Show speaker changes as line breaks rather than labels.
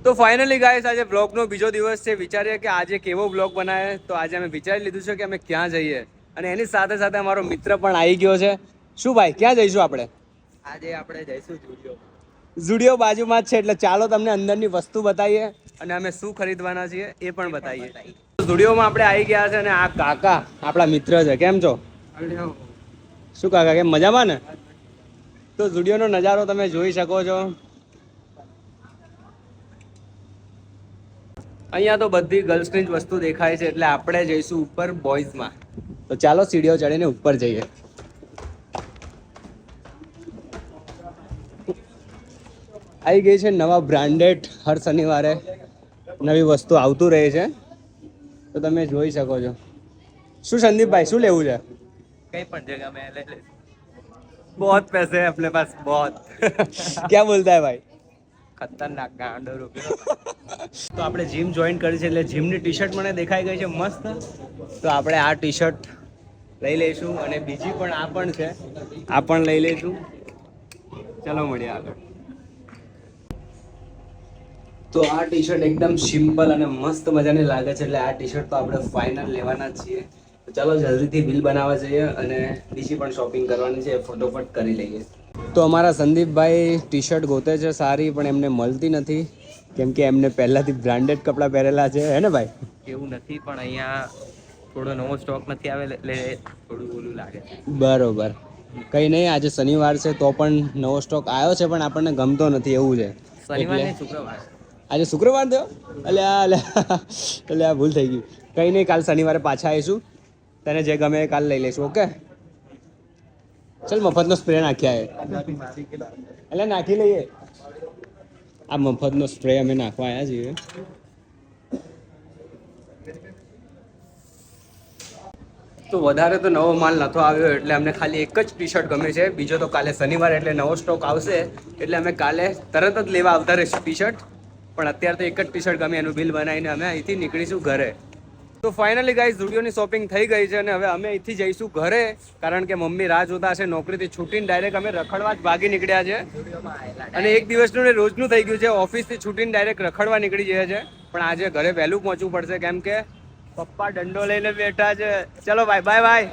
તો finally guys આજે બ્લોગનો બીજો દિવસ છે. વિચારીએ કે આજે કેવો બ્લોગ બનાવે. તો આજે અમે વિચારી લીધું છે કે અમે ક્યાં જઈએ, અને એની સાથે સાથે અમારો મિત્ર પણ આવી ગયો છે. શું ભાઈ, ક્યાં જઈશું આપણે?
આજે આપણે જઈશું
ઝુડિયો બાજુમાં જ છે, એટલે ચાલો તમને અંદરની વસ્તુ બતાવીએ અને અમે શું ખરીદવાના છીએ એ પણ બતાવીએ. ઝુડિયોમાં આપણે આવી ગયા છે અને આ કાકા આપણા મિત્ર છે. કેમ છો? શું કાકા, કેમ મજામાં ને? તો ઝુડિયોનો નજારો તમે જોઈ શકો છો. અહીંયા તો બધી ગર્લ્સની જ વસ્તુ દેખાય છે, એટલે આપણે જઈશું ઉપર બોયઝમાં. તો ચાલો સીડીઓ ચડીને ઉપર જઈએ. આવી ગઈ છે નવા બ્રાન્ડેડ, હર શનિવારે નવી વસ્તુ આવતું રહે છે, તો તમે જોઈ શકો છો. શું સંદીપભાઈ, શું લેવું છે?
કઈ પણ જગહ મેં ले ले
बहुत पैसे हैं अपने पास, बहुत. क्या बोलता है भाई?
ખતરનાક ગાંડો રૂપિયો.
તો આપણે જીમ જોઈન કરી છે, એટલે જીમની ટી શર્ટ મને દેખાઈ ગઈ છે મસ્ત. તો આપણે આ ટી શર્ટ લઈ લઈશું, અને બીજી પણ આ પણ છે, આ પણ લઈ લઈશું. ચલો મળીએ આગળ. તો આ ટી શર્ટ એકદમ સિમ્પલ અને મસ્ત મજાની લાગે છે, એટલે આ ટી શર્ટ તો આપણે ફાઇનલ લેવાના જ છીએ. તો ચાલો જલ્દીથી બિલ બનાવવા જઈએ, અને બીજી પણ શોપિંગ કરવાની છે, ફટોફટ કરી લઈએ. તો અમારા સંદીપભાઈ ટી શર્ટ ગોતે છે સારી, પણ એમને મળતી નથી, કેમ કે એમને પહેલાથી બ્રાન્ડેડ કપડાં પહેરેલા છે, હે ને ભાઈ?
એવું નથી, પણ અહીંયા થોડો નવો સ્ટોક નથી આવે એટલે થોડું ઓલું લાગે.
બરોબર, કંઈ નહીં. આજે શનિવાર છે તો પણ નવો સ્ટોક આવ્યો છે, પણ આપણને ગમતો નથી એવું છે.
શનિવાર ને શુક્રવાર.
આજે શુક્રવાર થયો? એટલે આ ભૂલ થઈ ગઈ. કંઈ નહીં, કાલ શનિવારે પાછા આવીશું. તને જે ગમે એ કાલ લઈ લઈશું. ઓકે, ચલ મફતનો સ્પ્રે નાખ્યા એટલે નાખી લઈએ. આ મફતનો સ્પ્રે અમે નાખવા આવ્યા છીએ. તો વધારે તો નવો માલ નતો આવ્યો, એટલે અમને ખાલી એક જ ટી શર્ટ ગમે છે. બીજો તો કાલે શનિવાર એટલે નવો સ્ટોક આવશે, એટલે અમે કાલે તરત જ લેવા આવતા રહીશું ટી શર્ટ. પણ અત્યારે તો એક જ ટી શર્ટ ગમે, એનું બિલ બનાવીને અમે અહીંથી નીકળીશું ઘરે. તો ફાઇનલી ગાઈસ ઝુડિયોની શોપિંગ થઈ ગઈ છે, અને હવે અમે અહીંથી જઈશું ઘરે, કારણ કે મમ્મી રાહ જોતા હશે. નોકરીથી છૂટીને ડાયરેક્ટ અમે રખડવા જ ભાગી નીકળ્યા છે, અને એક દિવસનું ને રોજનું થઈ ગયું છે. ઓફિસથી છૂટીને ડાયરેક્ટ રખડવા નીકળી જાય છે, પણ આજે ઘરે વહેલું પહોંચવું પડશે, કેમ કે પપ્પા દંડો લઈને બેઠા છે. ચલો ભાઈ, બાય બાય.